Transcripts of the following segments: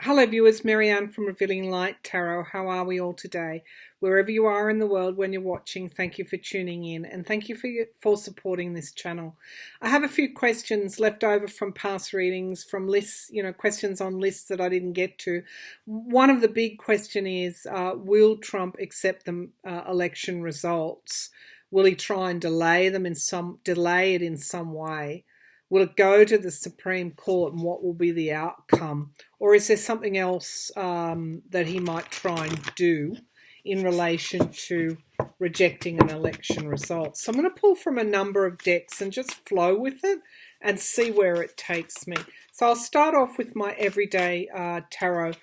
Hello viewers, Marianne from Revealing Light Tarot. How are we all today? Wherever you are in the world when you're watching, thank you for tuning in and thank you for supporting this channel. I have a few questions left over from past readings, from lists, questions on lists that I didn't get to. One of the big question is, will Trump accept the election results? Will he try and delay it in some way? Will it go to the Supreme Court, and what will be the outcome? Or is there something else that he might try and do in relation to rejecting an election result? So I'm going to pull from a number of decks and just flow with it and see where it takes me. So I'll start off with my everyday tarot.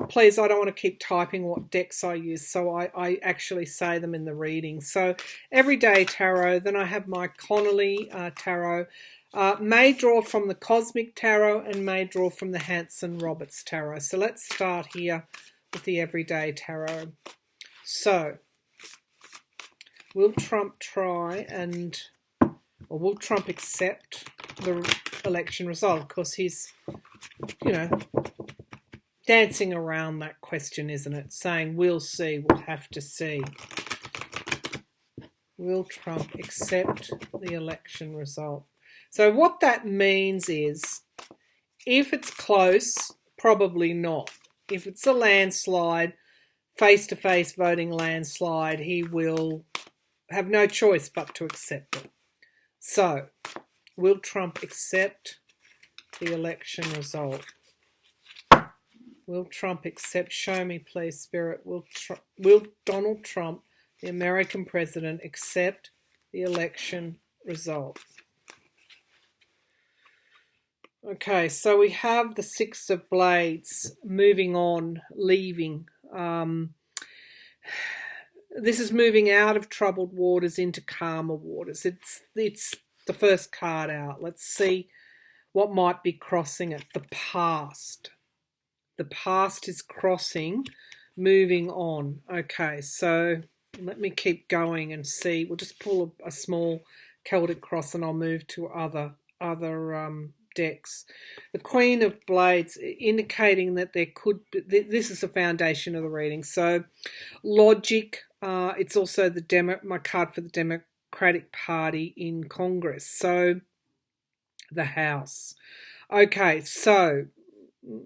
Please, I don't want to keep typing what decks I use, so I actually say them in the reading. So everyday tarot, then I have my Connolly Tarot. May draw from the Cosmic Tarot and may draw from the Hansen Roberts Tarot. So let's start here with the Everyday Tarot. So, will Trump will Trump accept the election result? Of course, he's, dancing around that question, isn't it? Saying, we'll see, we'll have to see. Will Trump accept the election result? So what that means is, if it's close, probably not. If it's a landslide, face-to-face voting landslide, he will have no choice but to accept it. So, will Trump accept the election result? Will Trump accept? Show me, please, Spirit. Will Donald Trump, the American president, accept the election result? Okay, so we have the Six of Blades, moving on, leaving. This is moving out of troubled waters into calmer waters. It's the first card out. Let's see what might be crossing it. The past. The past is crossing, moving on. Okay, so let me keep going and see. We'll just pull a small Celtic cross and I'll move to other decks. The Queen of Blades, indicating that there could be, this is the foundation of the reading. So logic, it's also my card for the Democratic Party in Congress. So the House. Okay, so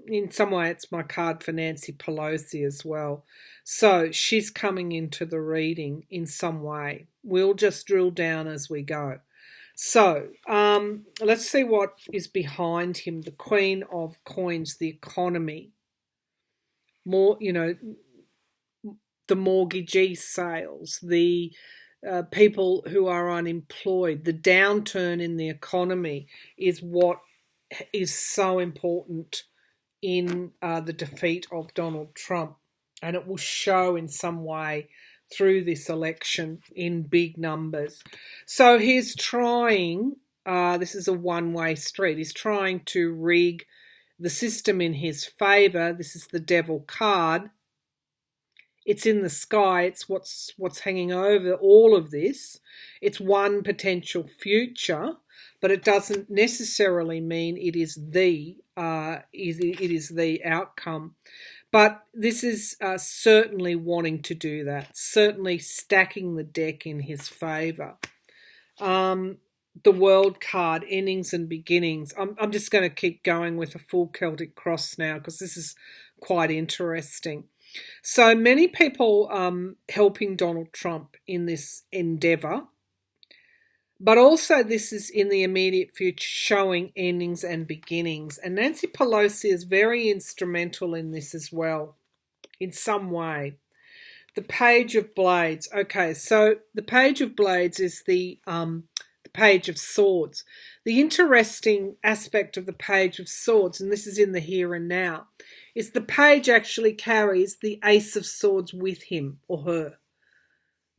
in some way it's my card for Nancy Pelosi as well. So she's coming into the reading in some way. We'll just drill down as we go. So, let's see what is behind him. The Queen of Coins, the economy. More, the mortgagee sales, the people who are unemployed, the downturn in the economy is what is so important in the defeat of Donald Trump. And it will show in some way through this election in big numbers. So he's trying, this is a one-way street, he's trying to rig the system in his favour. This is the Devil card. It's in the sky, it's what's hanging over all of this. It's one potential future, but it doesn't necessarily mean it is the outcome. But this is certainly wanting to do that, certainly stacking the deck in his favour. The World card, endings and beginnings. I'm just going to keep going with a full Celtic cross now because this is quite interesting. So many people helping Donald Trump in this endeavour. But also this is in the immediate future showing endings and beginnings. And Nancy Pelosi is very instrumental in this as well, in some way. The Page of Blades. Okay, so the Page of Blades is the Page of Swords. The interesting aspect of the Page of Swords, and this is in the here and now, is the page actually carries the Ace of Swords with him or her,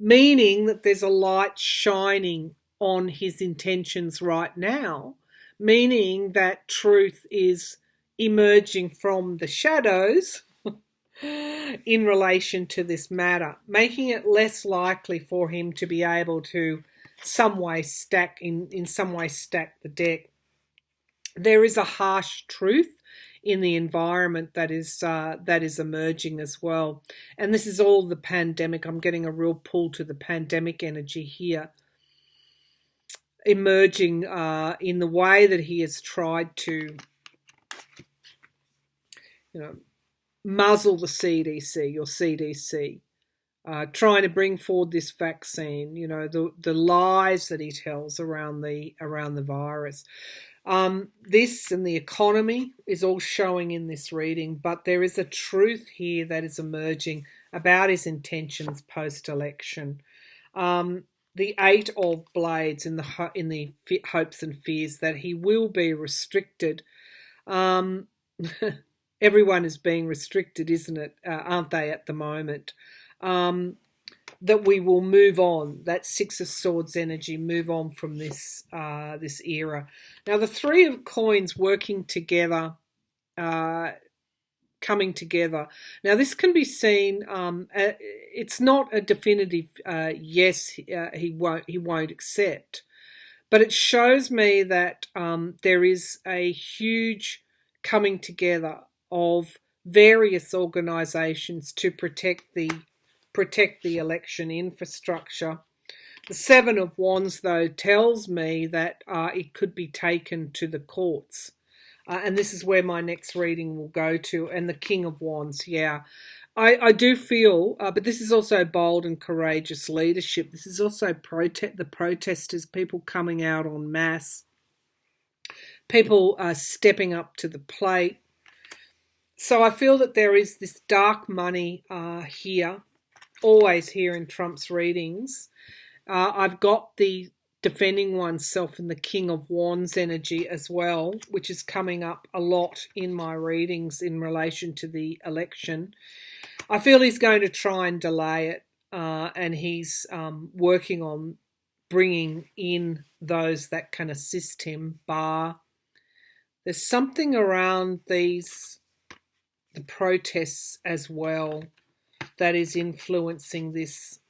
meaning that there's a light shining on his intentions right now, meaning that truth is emerging from the shadows in relation to this matter, making it less likely for him to be able to some way stack the deck. There is a harsh truth in the environment that is emerging as well. And this is all the pandemic. I'm getting a real pull to the pandemic energy here, emerging in the way that he has tried to, muzzle the CDC, trying to bring forward this vaccine. The lies that he tells around the virus. This and the economy is all showing in this reading, but there is a truth here that is emerging about his intentions post-election. The Eight of Blades in the hopes and fears that he will be restricted. Everyone is being restricted, isn't it? Aren't they at the moment? That we will move on. That Six of Swords energy, move on from this era. Now, the Three of Coins working together, coming together. Now, this can be seen. It's not a definitive yes. He won't accept, but it shows me that there is a huge coming together of various organisations to protect the election infrastructure. The Seven of Wands, though, tells me that it could be taken to the courts. And this is where my next reading will go to. And the King of Wands, yeah. I do feel, but this is also bold and courageous leadership. This is also the protesters, people coming out en masse, people stepping up to the plate. So I feel that there is this dark money here, always here in Trump's readings. I've got the defending oneself and the King of Wands energy as well, which is coming up a lot in my readings in relation to the election. I feel he's going to try and delay it, and he's working on bringing in those that can assist him. There's something around the protests as well that is influencing this,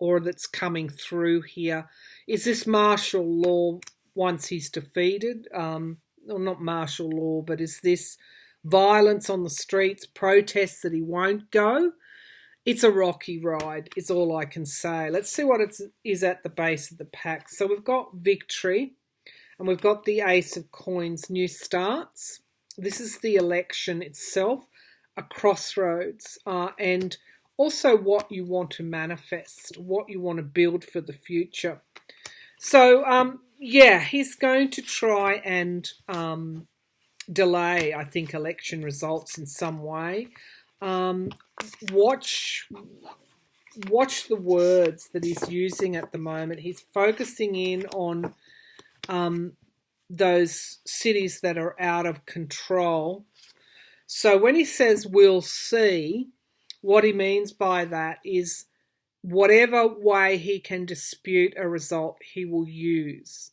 or that's coming through here. Is this martial law once he's defeated? Well, not martial law, but is this violence on the streets, protests that he won't go? It's a rocky ride, is all I can say. Let's see what it is at the base of the pack. So we've got victory, and we've got the Ace of Coins, new starts. This is the election itself, a crossroads, and also what you want to manifest, what you want to build for the future. So, yeah, he's going to try and delay, I think, election results in some way. Watch the words that he's using at the moment. He's focusing in on those cities that are out of control. So when he says we'll see, what he means by that is whatever way he can dispute a result, he will use.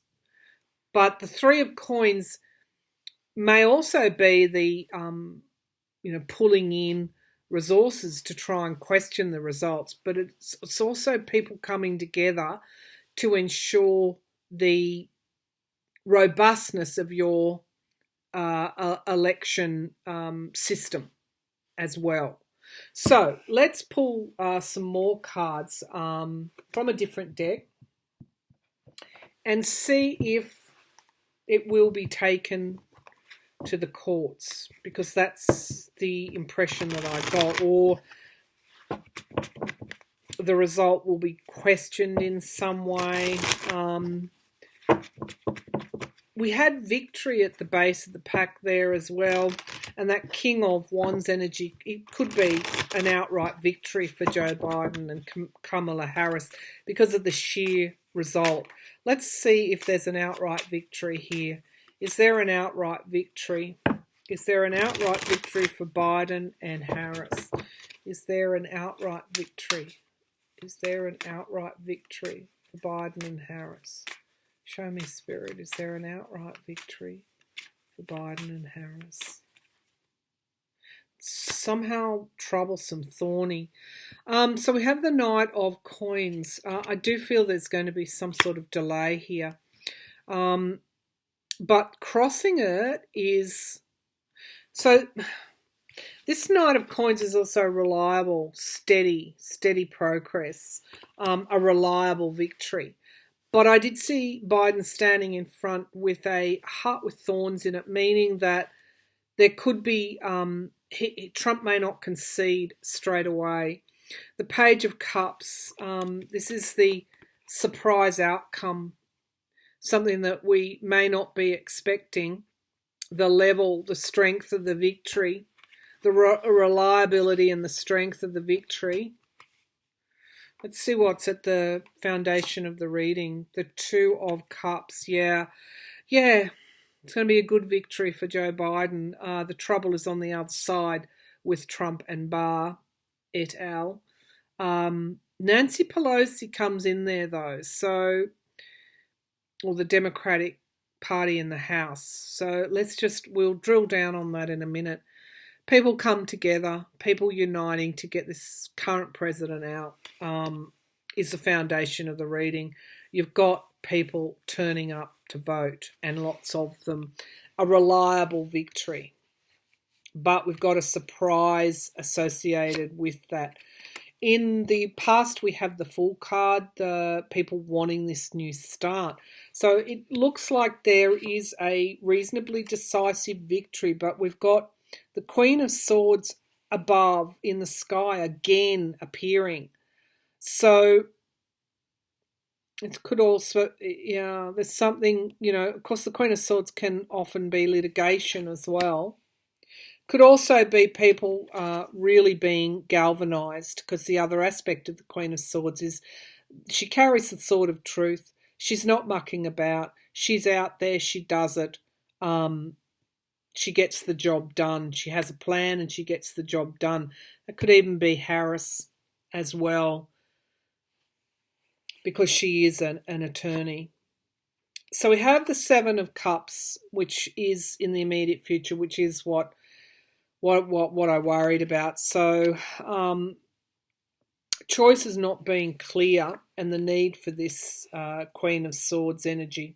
But the Three of Coins may also be the, pulling in resources to try and question the results. But it's also people coming together to ensure the robustness of your election system as well. So let's pull some more cards from a different deck and see if it will be taken to the courts, because that's the impression that I got, or the result will be questioned in some way. We had victory at the base of the pack there as well. And that King of Wands energy, it could be an outright victory for Joe Biden and Kamala Harris because of the sheer result. Let's see if there's an outright victory here. Is there an outright victory? Is there an outright victory for Biden and Harris? Is there an outright victory? Is there an outright victory for Biden and Harris? Show me, Spirit. Is there an outright victory for Biden and Harris? Somehow troublesome, thorny. So we have the Knight of Coins. I do feel there's going to be some sort of delay here. But crossing it is So this Knight of Coins is also reliable, steady progress, a reliable victory. But I did see Biden standing in front with a heart with thorns in it, meaning that there could be, Trump may not concede straight away. The Page of Cups, this is the surprise outcome, something that we may not be expecting. The level, the strength of the victory, the reliability and the strength of the victory. Let's see what's at the foundation of the reading. The Two of Cups. Yeah. It's going to be a good victory for Joe Biden. The trouble is on the other side with Trump and Barr et al. Nancy Pelosi comes in there though, or the Democratic Party in the House. So we'll drill down on that in a minute. People come together, people uniting to get this current president out is the foundation of the reading. You've got people turning up to vote, and lots of them. A reliable victory. But we've got a surprise associated with that. In the past, we have the Fool card, the people wanting this new start. So it looks like there is a reasonably decisive victory, but we've got the Queen of Swords above in the sky again appearing. So it could also, there's something, of course the Queen of Swords can often be litigation as well. Could also be people really being galvanised, because the other aspect of the Queen of Swords is she carries the sword of truth. She's not mucking about. She's out there. She does it. She gets the job done. She has a plan and she gets the job done. It could even be Harris as well, because she is an attorney. So we have the Seven of Cups, which is in the immediate future, which is what I worried about. So choice is not being clear, and the need for this Queen of Swords energy.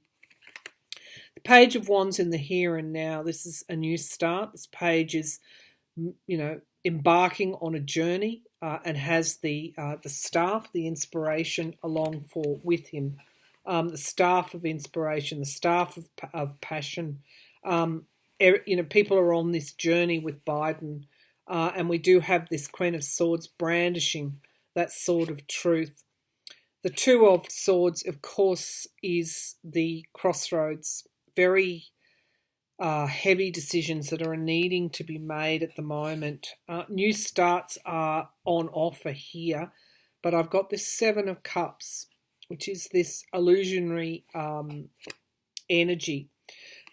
The Page of Wands in the here and now. This is a new start. This page is, embarking on a journey and has the staff, the inspiration along with him. The staff of inspiration, the staff of passion. People are on this journey with Biden, and we do have this Queen of Swords brandishing that sword of truth. The Two of Swords, of course, is the crossroads. Very heavy decisions that are needing to be made at the moment. New starts are on offer here, but I've got this Seven of Cups, which is this illusionary energy.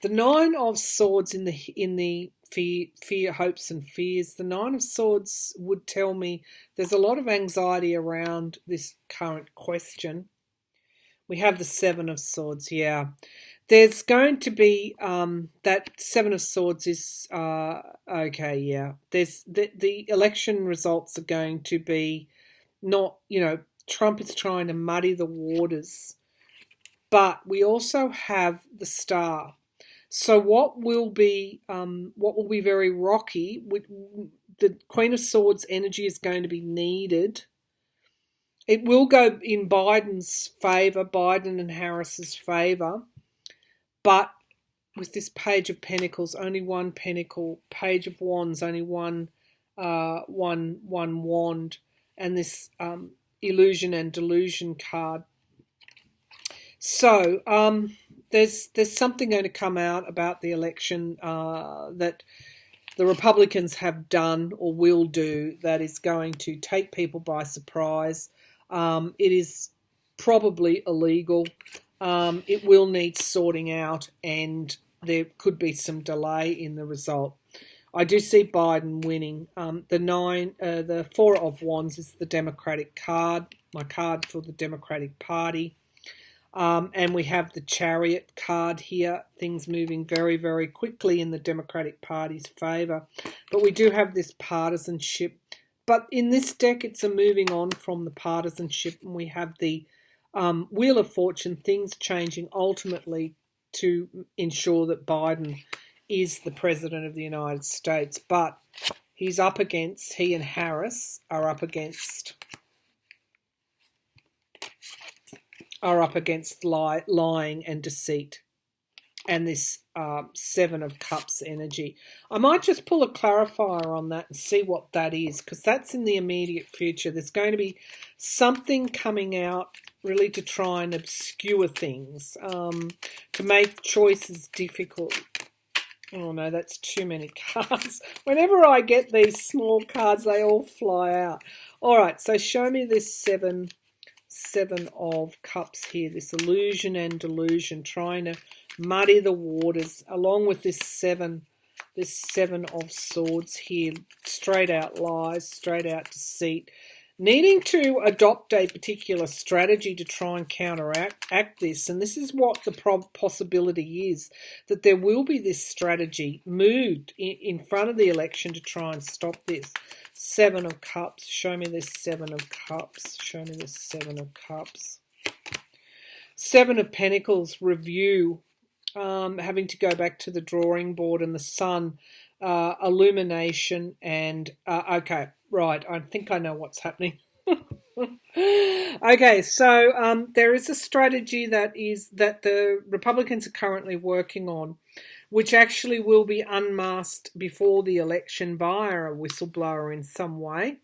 The Nine of Swords in the fear, hopes and fears. The Nine of Swords would tell me there's a lot of anxiety around this current question. We have the Seven of Swords, yeah. There's going to be that Seven of Swords is okay, yeah. There's the election results are going to be not, Trump is trying to muddy the waters, but we also have the Star. So what will be very rocky? The Queen of Swords energy is going to be needed. It will go in Biden's favour, Biden and Harris's favour, but with this Page of Pentacles, only one pentacle. Page of Wands, only one wand, and this illusion and delusion card. So there's something going to come out about the election that the Republicans have done or will do that is going to take people by surprise. It is probably illegal. It will need sorting out, and there could be some delay in the result. I do see Biden winning. The Four of Wands is the Democratic card, my card for the Democratic Party. And we have the Chariot card here, things moving very, very quickly in the Democratic Party's favour. But we do have this partisanship. But in this deck, it's a moving on from the partisanship, and we have the Wheel of Fortune, things changing ultimately to ensure that Biden is the President of the United States, but he and Harris are up against lying and deceit, and this Seven of Cups energy. I might just pull a clarifier on that and see what that is, because that's in the immediate future. There's going to be something coming out really to try and obscure things, to make choices difficult. Oh no, that's too many cards. Whenever I get these small cards, they all fly out. All right, so show me this Seven of Cups here, this illusion and delusion, trying to muddy the waters, along with this Seven of Swords here, straight out lies, straight out deceit, needing to adopt a particular strategy to try and counteract this. And this is what the possibility is, that there will be this strategy moved in front of the election to try and stop this. Seven of Cups. Show me this Seven of Cups. Show me this Seven of Cups. Seven of Pentacles. Review. Having to go back to the drawing board, and the Sun. Illumination and... okay, right. I think I know what's happening. Okay, so there is a strategy that the Republicans are currently working on, which actually will be unmasked before the election via a whistleblower in some way.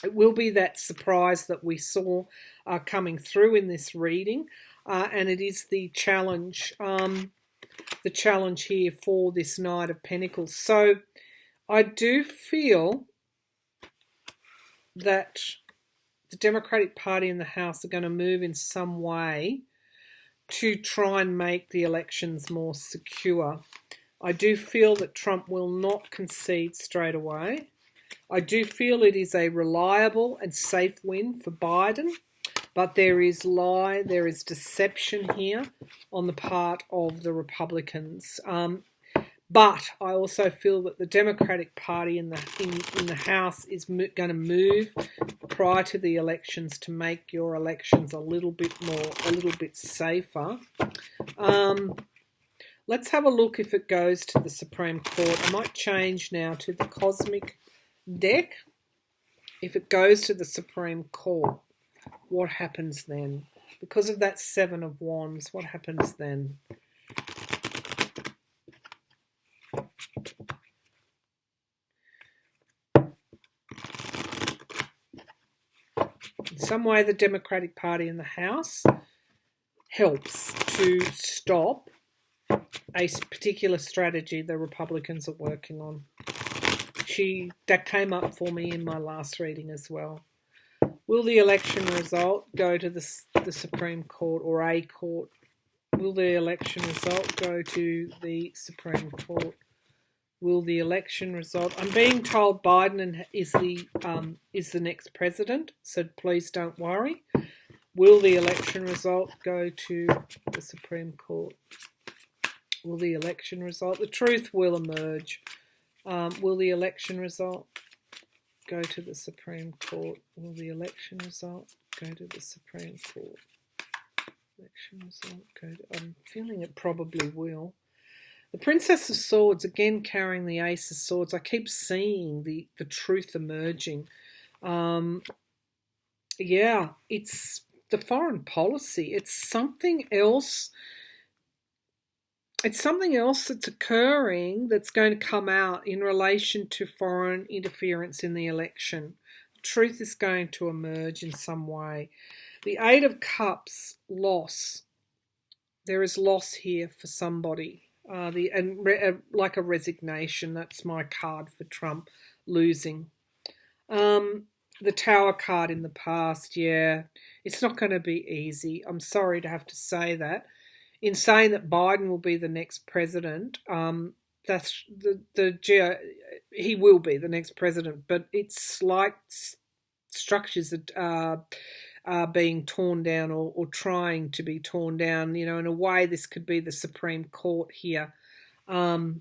It will be that surprise that we saw coming through in this reading, and it is the challenge here for this Knight of Pentacles. So I do feel that the Democratic Party in the House are going to move in some way to try and make the elections more secure. I do feel that Trump will not concede straight away. I do feel it is a reliable and safe win for Biden, but there is deception here on the part of the Republicans. But I also feel that the Democratic Party in the House is going to move prior to the elections to make your elections a little bit safer. Let's have a look if it goes to the Supreme Court. I might change now to the Cosmic deck. If it goes to the Supreme Court, what happens then? Because of that Seven of Wands, what happens then? In some way, the Democratic Party in the House helps to stop a particular strategy the Republicans are working on. That came up for me in my last reading as well. Will the election result go to the Supreme Court or a court? Will the election result go to the Supreme Court? Will the election result? I'm being told Biden is the next president, so please don't worry. Will the election result go to the Supreme Court? Will the election result? The truth will emerge. Will the election result go to the Supreme Court? Will the election result go to the Supreme Court? Election result go to... I'm feeling it probably will. The Princess of Swords, again carrying the Ace of Swords. I keep seeing the truth emerging. Yeah, it's the foreign policy. It's something else. It's something else that's occurring that's going to come out in relation to foreign interference in the election. The truth is going to emerge in some way. The Eight of Cups, loss. There is loss here for somebody. Like a resignation. That's my card for Trump, losing. The Tower card in the past, yeah. It's not going to be easy. I'm sorry to have to say that. In saying that Biden will be the next president, that's he will be the next president, but it's like structures that are being torn down or trying to be torn down. You know, in a way, this could be the Supreme Court here. The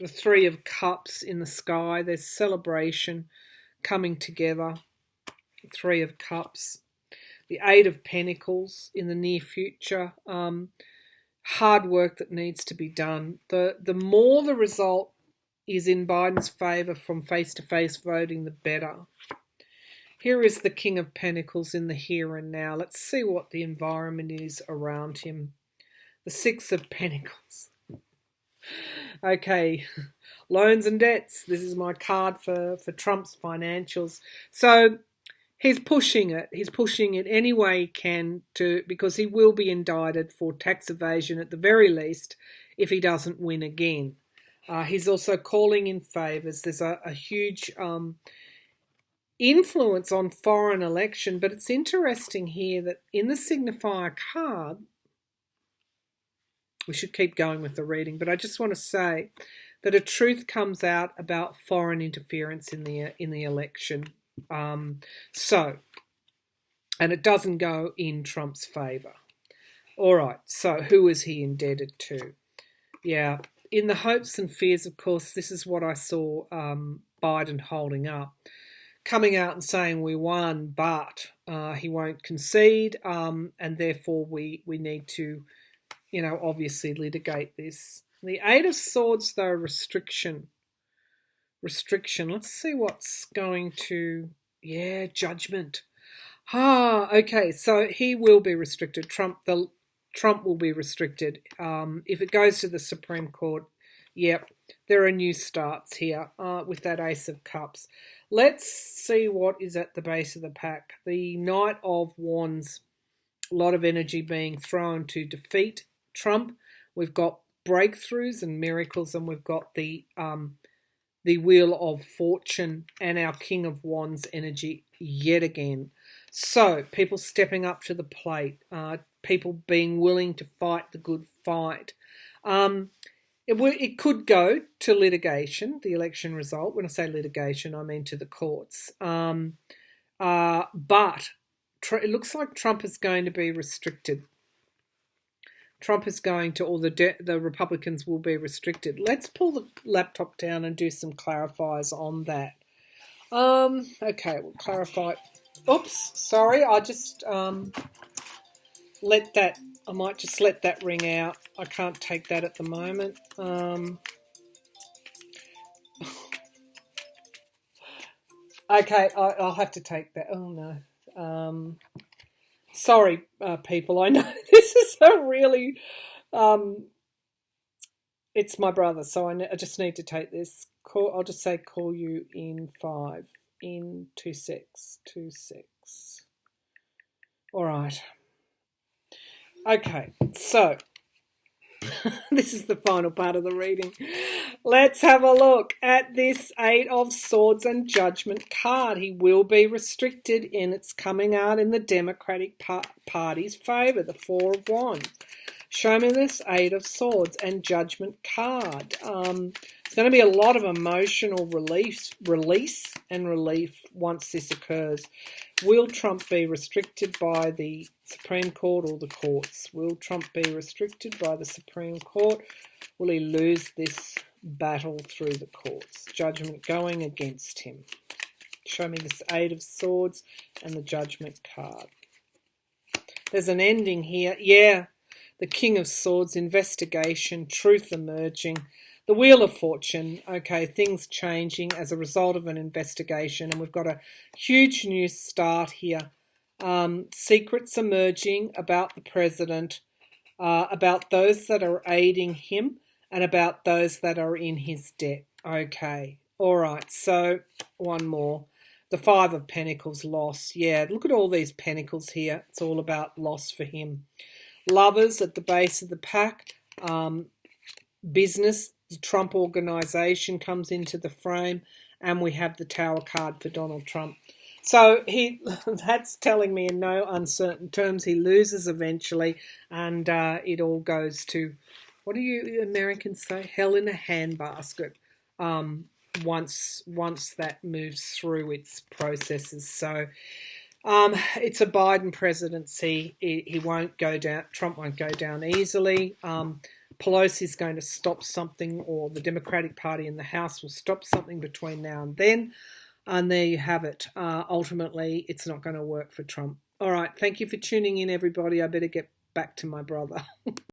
Three of Cups in the sky. There's celebration coming together. Three of Cups. The Eight of Pentacles in the near future. hard work that needs to be done. The more the result is in Biden's favour from face-to-face voting, the better. Here is the King of Pentacles in the here and now. Let's see what the environment is around him. The Six of Pentacles. Okay, loans and debts. This is my card for Trump's financials. So he's pushing it. He's pushing it any way he can because he will be indicted for tax evasion at the very least if he doesn't win again. He's also calling in favours. There's a huge influence on foreign election, but it's interesting here that in the signifier card, we should keep going with the reading, but I just want to say that a truth comes out about foreign interference in the election. And it doesn't go in Trump's favour. All right, so who is he indebted to? Yeah, in the hopes and fears, of course, this is what I saw Biden holding up, coming out and saying we won, but he won't concede, and therefore we need to, obviously litigate this. The Eight of Swords, though, restriction. Let's see what's going to... Yeah, judgment. Okay, so he will be restricted. Trump will be restricted. If it goes to the Supreme Court, yep, there are new starts here with that Ace of Cups. Let's see what is at the base of the pack. The Knight of Wands, a lot of energy being thrown to defeat Trump. We've got breakthroughs and miracles, and we've got the Wheel of Fortune and our King of Wands energy yet again. So people stepping up to the plate, people being willing to fight the good fight. It could go to litigation, the election result. When I say litigation, I mean to the courts. But it looks like Trump is going to be restricted. Trump is going to, or the Republicans will be restricted. Let's pull the laptop down and do some clarifiers on that. Okay, we'll clarify. Oops, sorry, I just I might just let that ring out. I can't take that at the moment. Okay, I'll have to take that. Oh no. Sorry, people. I know this is a really... it's my brother, so I just need to take this. I'll just say call you in 5, in 26. All right. Okay, so this is the final part of the reading. Let's have a look at this Eight of Swords and Judgment card. He will be restricted, and it's coming out in the Democratic Party's favour, the Four of Wands. Show me this Eight of Swords and Judgment card. There's going to be a lot of emotional release and relief once this occurs. Will Trump be restricted by the Supreme Court or the courts? Will Trump be restricted by the Supreme Court? Will he lose this battle through the courts? Judgment going against him. Show me this Eight of Swords and the Judgment card. There's an ending here. Yeah, the King of Swords, investigation, truth emerging. The Wheel of Fortune, okay, things changing as a result of an investigation, and we've got a huge new start here. Secrets emerging about the president, about those that are aiding him, and about those that are in his debt. Okay, all right, so one more. The Five of Pentacles, loss. Yeah, look at all these pentacles here. It's all about loss for him. Lovers at the base of the pack. Business, the Trump organization comes into the frame, and we have the Tower card for Donald Trump. So that's telling me in no uncertain terms he loses eventually, and it all goes to, what do you Americans say? Hell in a handbasket. Once that moves through its processes. So it's a Biden presidency. He won't go down. Trump won't go down easily. Pelosi's going to stop something, or the Democratic Party in the House will stop something between now and then. And there you have it. Ultimately, it's not going to work for Trump. All right. Thank you for tuning in, everybody. I better get back to my brother.